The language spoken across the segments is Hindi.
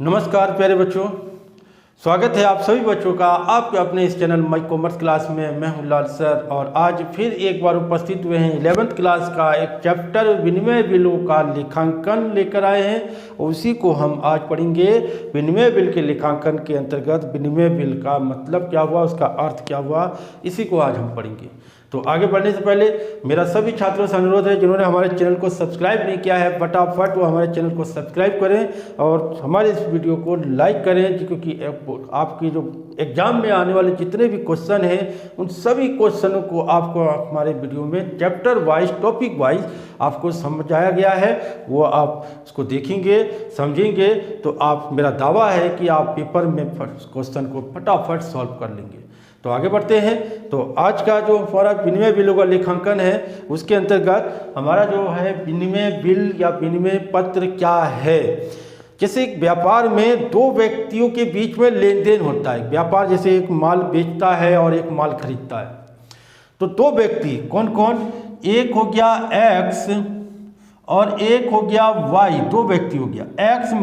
नमस्कार प्यारे बच्चों, स्वागत है आप सभी बच्चों का आपके अपने इस चैनल माई कॉमर्स क्लास में। मैं हूं लाल सर और आज फिर एक बार उपस्थित हुए हैं 11th क्लास का एक चैप्टर विनिमय बिलों का लेखांकन लेकर आए हैं। उसी को हम आज पढ़ेंगे। विनिमय बिल के लेखांकन के अंतर्गत विनिमय बिल का मतलब क्या हुआ, उसका अर्थ क्या हुआ, इसी को आज हम पढ़ेंगे। तो आगे बढ़ने से पहले मेरा सभी छात्रों से अनुरोध है, जिन्होंने हमारे चैनल को सब्सक्राइब नहीं किया है, फटाफट वो हमारे चैनल को सब्सक्राइब करें और हमारे इस वीडियो को लाइक करें, क्योंकि आपकी जो एग्जाम में आने वाले जितने भी क्वेश्चन हैं उन सभी क्वेश्चनों को आपको हमारे वीडियो में चैप्टर वाइज, टॉपिक वाइज आपको समझाया गया है। वो आप उसको देखेंगे, समझेंगे तो आप, मेरा दावा है कि आप पेपर में क्वेश्चन को फटाफट सॉल्व कर लेंगे। तो आगे बढ़ते हैं। तो आज का जो हमारा विनिमय बिलों का लेखांकन है उसके अंतर्गत हमारा जो है विनिमय बिल या विनिमय पत्र क्या है। जैसे एक व्यापार में दो व्यक्तियों के बीच में लेन देन होता है। व्यापार जैसे एक माल बेचता है और एक माल खरीदता है, तो दो व्यक्ति कौन कौन, एक हो गया एक्स और एक हो गया वाई, दो व्यक्ति हो गया। एक्स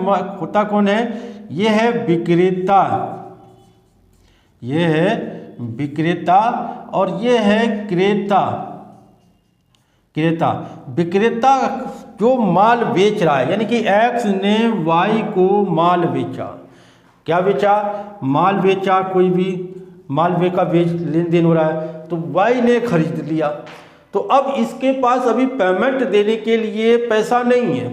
होता कौन है, ये है विक्रेता, ये है विक्रेता और ये है क्रेता। क्रेता विक्रेता जो माल बेच रहा है, यानी कि एक्स ने वाई को माल बेचा। क्या बेचा, माल बेचा, कोई भी माल का लेन देन हो रहा है, तो वाई ने खरीद लिया। तो अब इसके पास अभी पेमेंट देने के लिए पैसा नहीं है।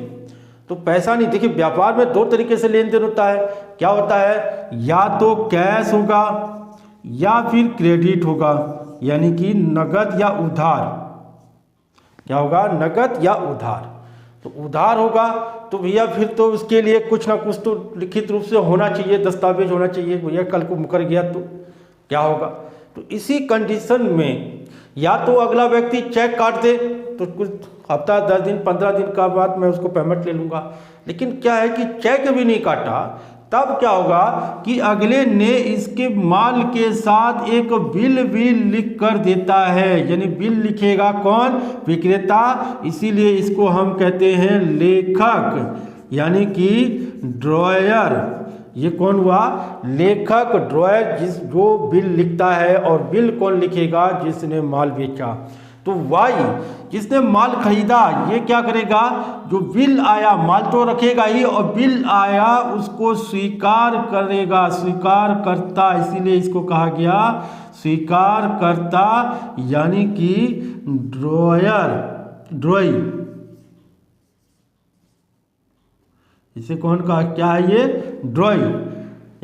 तो पैसा नहीं, देखिए व्यापार में दो तरीके से लेन देन होता है। क्या होता है, या तो कैश होगा या फिर क्रेडिट होगा, यानी कि नगद या उधार। क्या होगा, नगद या उधार। तो उधार होगा तो भैया फिर तो उसके लिए कुछ ना कुछ तो लिखित रूप से होना चाहिए, दस्तावेज होना चाहिए। भैया कल को मुकर गया तो क्या होगा। तो इसी कंडीशन में या तो अगला व्यक्ति चेक काट दे तो कुछ हफ्ता 10 दिन 15 दिन का बाद मैं उसको पेमेंट ले लूँगा। लेकिन क्या है कि चेक भी नहीं काटा, तब क्या होगा कि अगले ने इसके माल के साथ एक बिल भी लिख कर देता है। यानी बिल लिखेगा कौन, विक्रेता। इसीलिए इसको हम कहते हैं लेखक, यानी कि ड्रॉयर। ये कौन हुआ, लेखक, ड्रॉयर, जो बिल लिखता है। और बिल कौन लिखेगा, जिसने माल बेचा। तो वाई जिसने माल खरीदा, ये क्या करेगा, जो बिल आया, माल तो रखेगा ही, और बिल आया उसको स्वीकार करेगा, स्वीकार करता। इसीलिए इसको कहा गया स्वीकार करता, यानी कि ड्रॉयर, ड्रॉई। इसे कौन कहा, क्या है ये, ड्रॉई,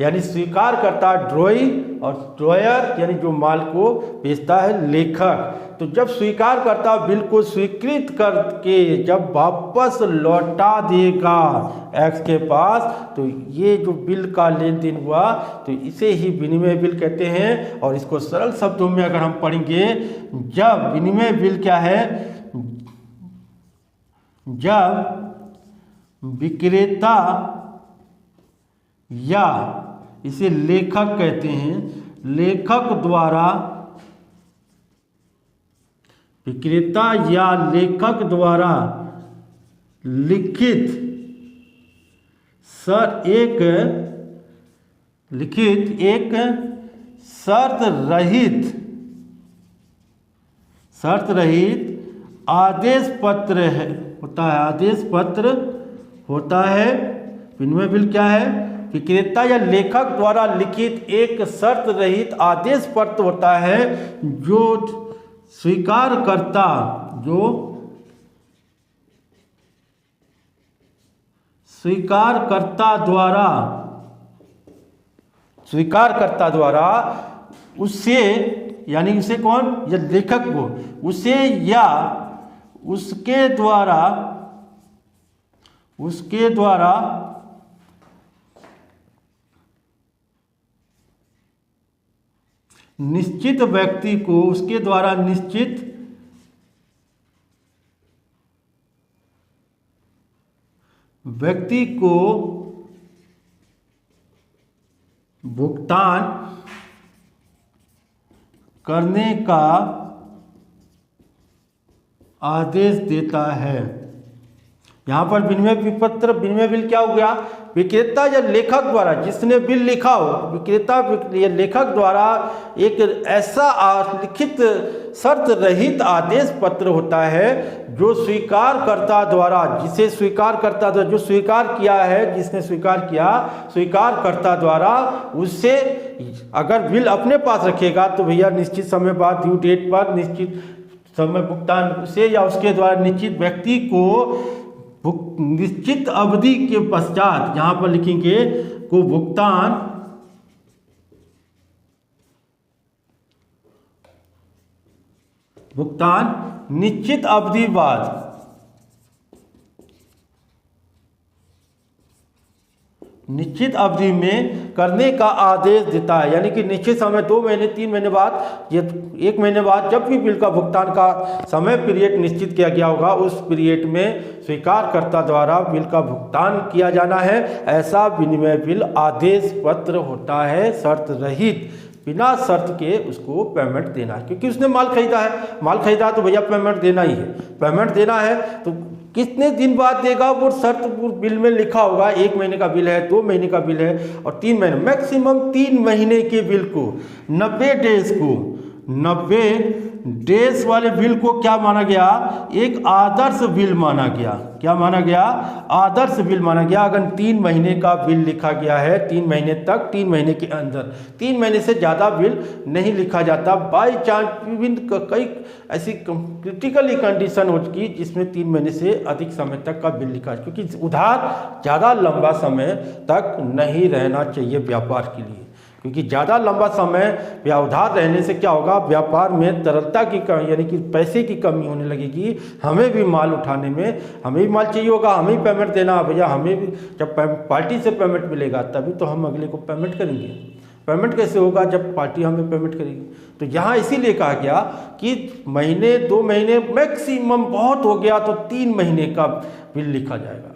यानी स्वीकार करता ड्रॉई, और ड्रॉयर यानी जो माल को बेचता है लेखक। तो जब स्वीकार करता, बिल को स्वीकृत करके जब वापस लौटा देगा एक्स के पास, तो ये जो बिल का लेन देन हुआ, तो इसे ही विनिमय बिल कहते हैं। और इसको सरल शब्दों में अगर हम पढ़ेंगे, जब विनिमय बिल क्या है, जब विक्रेता या इसे लेखक कहते हैं, लेखक द्वारा, विक्रेता या लेखक द्वारा लिखित एक शर्त रहित आदेश पत्र है, होता है, आदेश पत्र होता है। विनिमय बिल क्या है, विक्रेता या लेखक द्वारा लिखित एक शर्त रहित आदेश पत्र होता है, जो स्वीकारकर्ता द्वारा उसे, यानी उसे कौन, या लेखक को, उसे या उसके द्वारा निश्चित व्यक्ति को, उसके द्वारा निश्चित व्यक्ति को भुगतान करने का आदेश देता है। यहाँ पर विनिमय पत्र, विनिमय बिल क्या हो गया, विक्रेता या लेखक द्वारा, जिसने बिल लिखा हो, विक्रेता या लेखक द्वारा एक ऐसा लिखित शर्त रहित आदेश पत्र होता है जो स्वीकारकर्ता द्वारा, जिसे स्वीकारकर्ता द्वारा, जो स्वीकार किया है, जिसने स्वीकार किया, स्वीकारकर्ता द्वारा उससे अगर बिल अपने पास रखेगा तो भैया निश्चित समय बाद ड्यू डेट पर निश्चित समय भुगतान से या उसके द्वारा निश्चित व्यक्ति को निश्चित अवधि के पश्चात, यहाँ पर लिखेंगे को भुगतान निश्चित अवधि बाद निश्चित अवधि में करने का आदेश देता है। यानी कि निश्चित समय 2 महीने 3 महीने बाद, ये 1 महीने बाद जब भी बिल का भुगतान का समय पीरियड निश्चित किया गया होगा, उस पीरियड में स्वीकारकर्ता द्वारा बिल का भुगतान किया जाना है। ऐसा विनिमय बिल आदेश पत्र होता है, शर्त रहित, बिना शर्त के उसको पेमेंट देना है, क्योंकि उसने माल खरीदा है। माल खरीदा तो भैया पेमेंट देना ही है। पेमेंट देना है तो कितने दिन बाद देगा वो शर्त बिल में लिखा होगा। 1 महीने का बिल है, 2 महीने का बिल है और 3 महीने, मैक्सिमम 3 महीने के बिल को, 90 डेज को, 90 डेज वाले बिल को क्या माना गया, एक आदर्श बिल माना गया। क्या माना गया, आदर्श बिल माना गया। अगर 3 महीने का बिल लिखा गया है, 3 महीने तक, 3 महीने के अंदर, 3 महीने से ज़्यादा बिल नहीं लिखा जाता। बाई चांस विभिन्न कई ऐसी क्रिटिकली कंडीशन हो चुकी जिसमें 3 महीने से अधिक समय तक का बिल लिखा, क्योंकि उधार ज़्यादा लंबा समय तक नहीं रहना चाहिए व्यापार के लिए, क्योंकि ज़्यादा लंबा समय या उधार रहने से क्या होगा, व्यापार में तरलता की कमी, यानी कि पैसे की कमी होने लगेगी। हमें भी माल उठाने में, हमें भी माल चाहिए होगा, हमें ही पेमेंट देना है भैया। हमें भी जब पार्टी से पेमेंट मिलेगा तभी तो हम अगले को पेमेंट करेंगे। पेमेंट कैसे होगा, जब पार्टी हमें पेमेंट करेगी। तो यहाँ इसीलिए कहा गया कि महीने 2 महीने, मैक्सिमम बहुत हो गया तो 3 महीने का बिल लिखा जाएगा।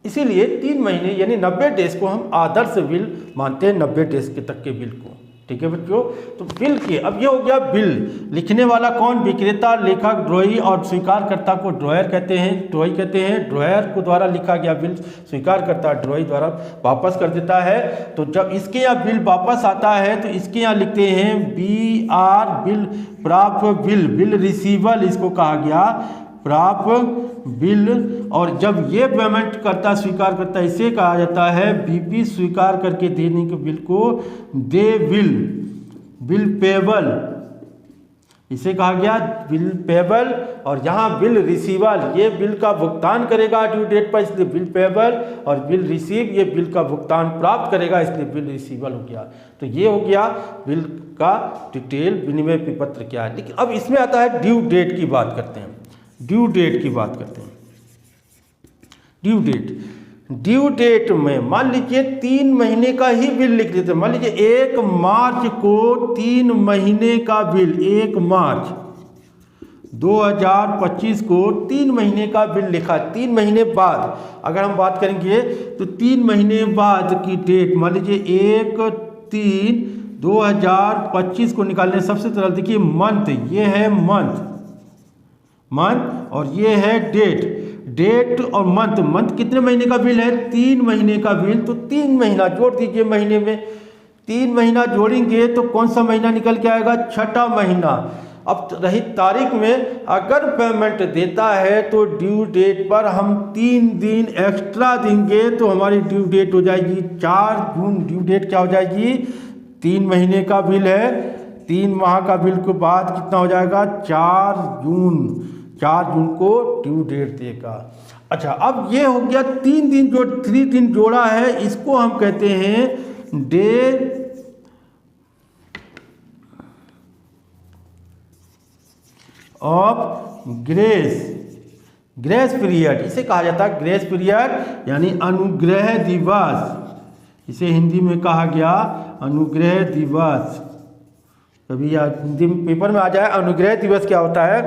इसीलिए 3 महीने यानी 90 डेज को हम आदर्श बिल मानते हैं, 90 डेज के तक के बिल को। ठीक है बच्चों, तो बिल के अब ये हो गया बिल। लिखने वाला कौन, विक्रेता, लेखक, ड्रॉई और स्वीकारकर्ता को ड्रॉयर कहते हैं, ड्रॉई कहते हैं। ड्रॉयर को द्वारा लिखा गया बिल स्वीकारकर्ता ड्रॉई द्वारा वापस कर देता है। तो जब इसके यहाँ बिल वापस आता है तो इसके यहाँ लिखते हैं BR, बिल प्राप्त बिल, बिल रिसीवल इसको कहा गया, प्राप्त बिल। और जब ये पेमेंट करता, स्वीकार करता, इसे कहा जाता है BP, स्वीकार करके देने के बिल को दे बिल, बिल पेबल, इसे कहा गया बिल पेबल। और यहाँ बिल रिसीवल, ये बिल का भुगतान करेगा ड्यू डेट पर, इसलिए बिल पेबल। और बिल रिसीव, ये बिल का भुगतान प्राप्त करेगा, इसलिए बिल रिसीवल हो गया। तो ये हो गया बिल का डिटेल विनिमय पत्र क्या है। लेकिन अब इसमें आता है ड्यू डेट की बात करते हैं। ड्यू डेट की बात करते हैं। ड्यू डेट, ड्यू डेट में मान लीजिए 3 महीने का ही बिल लिख देते हैं। मान लीजिए 1 मार्च को 3 महीने का बिल, 1 मार्च 2025 को 3 महीने का बिल लिखा। 3 महीने बाद अगर हम बात करेंगे तो 3 महीने बाद की डेट, मान लीजिए 1/3/2025 को निकालने सबसे सरल, देखिए मंथ, ये है मंथ और ये है डेट। डेट और मंथ, मंथ कितने महीने का बिल है, 3 महीने का बिल। तो 3 महीना जोड़ दीजिए, महीने में 3 महीना जोड़ेंगे तो कौन सा महीना निकल के आएगा, 6ठा महीना। अब रही तारीख में, अगर पेमेंट देता है तो ड्यू डेट पर हम 3 दिन एक्स्ट्रा देंगे तो हमारी ड्यू डेट हो जाएगी 4 जून। ड्यू डेट क्या हो जाएगी, 3 महीने का बिल है, 3 माह का बिल के बाद कितना हो जाएगा, 4 जून। 4 जून को ड्यू डेट देगा। अच्छा, अब ये हो गया 3 दिन, जो 3 दिन जोड़ा है इसको हम कहते हैं day of grace, grace period इसे कहा जाता है। ग्रेस पीरियड यानी अनुग्रह दिवस, इसे हिंदी में कहा गया अनुग्रह दिवस। कभी हिंदी में पेपर में आ जाए अनुग्रह दिवस क्या होता है,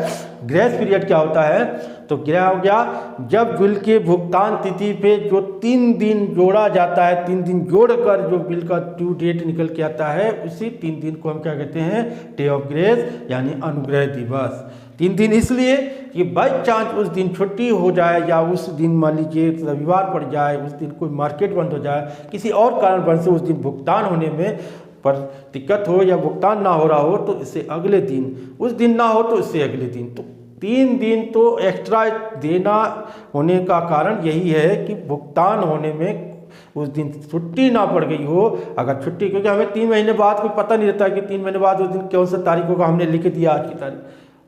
ग्रेस पीरियड क्या होता है। तो क्या हो गया, जब बिल के भुगतान तिथि पे जो 3 दिन जोड़ा जाता है, 3 दिन जोड़कर जो बिल का ड्यू डेट निकल के आता है, उसी 3 दिन को हम क्या कहते हैं, डे ऑफ ग्रेस यानी अनुग्रह दिवस। 3 दिन इसलिए कि बाई चांस उस दिन छुट्टी हो जाए या उस दिन मान लीजिए रविवार पड़ जाए, उस दिन कोई मार्केट बंद हो जाए, किसी और कारणवश से उस दिन भुगतान होने में पर दिक्कत हो या भुगतान ना हो रहा हो तो इससे अगले दिन, उस दिन ना हो तो इससे अगले दिन, तो 3 दिन तो एक्स्ट्रा देना होने का कारण यही है कि भुगतान होने में उस दिन छुट्टी ना पड़ गई हो। अगर छुट्टी, क्योंकि हमें 3 महीने बाद कोई पता नहीं रहता कि 3 महीने बाद उस दिन कौन सा तारीख होगा, हमने लिख दिया आज की तारीख,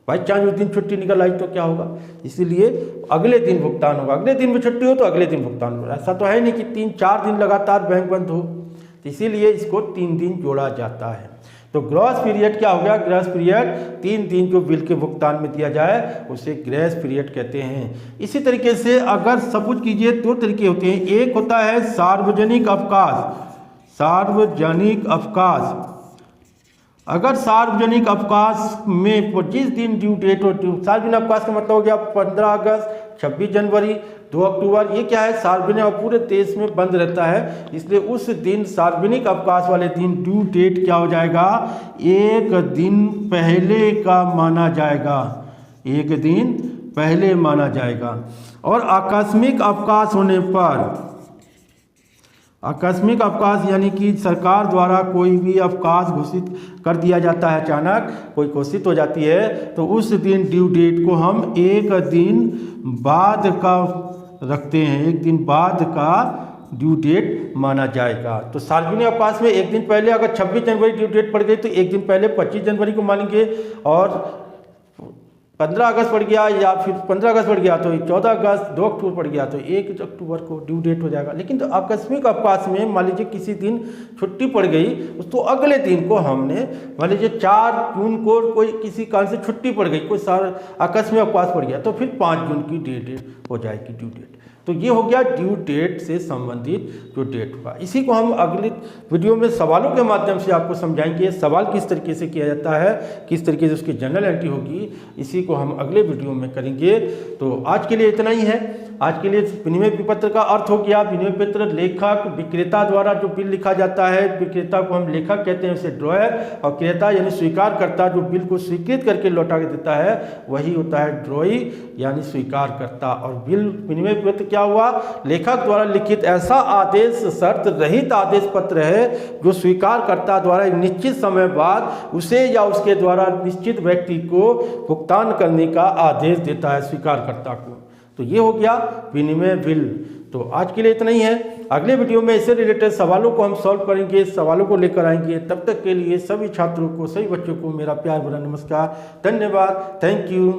बाई चांस उस दिन छुट्टी निकल आई तो क्या होगा, इसीलिए अगले दिन भुगतान होगा। अगले दिन भी छुट्टी हो तो अगले दिन भुगतान होगा। ऐसा तो है नहीं कि 3-4 दिन लगातार बैंक बंद हो, तो इसीलिए इसको 3 दिन जोड़ा जाता है। तो ग्रॉस पीरियड क्या हो गया, ग्रेस पीरियड 3 दिन जो बिल के भुगतान में दिया जाए उसे ग्रेस पीरियड कहते हैं। इसी तरीके से अगर सपोज कीजिए 2 तरीके होते हैं, एक होता है सार्वजनिक अवकाश। सार्वजनिक अवकाश, अगर सार्वजनिक अवकाश में जिस दिन ड्यू डेट हो, सार्वजनिक अवकाश का मतलब हो गया 15 अगस्त, 26 जनवरी, 2 अक्टूबर, ये क्या है सार्वजनिक और पूरे देश में बंद रहता है, इसलिए उस दिन सार्वजनिक अवकाश वाले दिन ड्यू डेट क्या हो जाएगा, 1 दिन पहले का माना जाएगा, 1 दिन पहले माना जाएगा। और आकस्मिक अवकाश होने पर, आकस्मिक अवकाश यानी कि सरकार द्वारा कोई भी अवकाश घोषित कर दिया जाता है, अचानक कोई घोषित हो जाती है, तो उस दिन ड्यू डेट को हम 1 दिन बाद का रखते हैं, 1 दिन बाद का ड्यू डेट माना जाएगा। तो सार्वजनिक अवकाश में 1 दिन पहले अगर 26 जनवरी ड्यू डेट पड़ गई तो 1 दिन पहले 25 जनवरी को मानेंगे, और 15 अगस्त पड़ गया या फिर 15 अगस्त पड़ गया तो 14 अगस्त, 2 अक्टूबर पड़ गया तो 1 अक्टूबर को ड्यू डेट हो जाएगा। लेकिन तो आकस्मिक अवकाश में मान लीजिए किसी दिन छुट्टी पड़ गई, तो अगले दिन को हमने मान लीजिए 4 जून को कोई किसी कारण से छुट्टी पड़ गई, कोई आकस्मिक अवकाश पड़ गया, तो फिर 5 जून की डेट हो जाएगी ड्यू डेट। तो ये हो गया ड्यू डेट से संबंधित जो डेट होगा। इसी को हम अगले वीडियो में सवालों के माध्यम से आपको समझाएंगे, सवाल किस तरीके से किया जाता है, किस तरीके से उसकी जनरल एंट्री होगी, इसी को हम अगले वीडियो में करेंगे। तो आज के लिए इतना ही है। आज के लिए विनिमय विपत्र का अर्थ हो गया, विनिमय विपत्र लेखक विक्रेता द्वारा जो बिल लिखा जाता है, विक्रेता को हम लेखक कहते हैं, उसे ड्रॉयर, और क्रेता यानी स्वीकार करता जो बिल को स्वीकृत करके लौटा के देता है वही होता है ड्रॉई यानी स्वीकार करता। और बिल विनिमय विपत्र क्या हुआ, लेखक द्वारा लिखित ऐसा आदेश शर्त रहित आदेश पत्र है जो स्वीकार करता द्वारा एक निश्चित समय बाद उसे या उसके द्वारा निश्चित व्यक्ति को भुगतान करने का आदेश देता है स्वीकारकर्ता को। तो ये हो गया विनिमय बिल। तो आज के लिए इतना ही है। अगले वीडियो में इससे रिलेटेड सवालों को हम सॉल्व करेंगे, सवालों को लेकर आएंगे। तब तक के लिए सभी छात्रों को, सभी बच्चों को मेरा प्यार भरा नमस्कार, धन्यवाद, थैंक यू।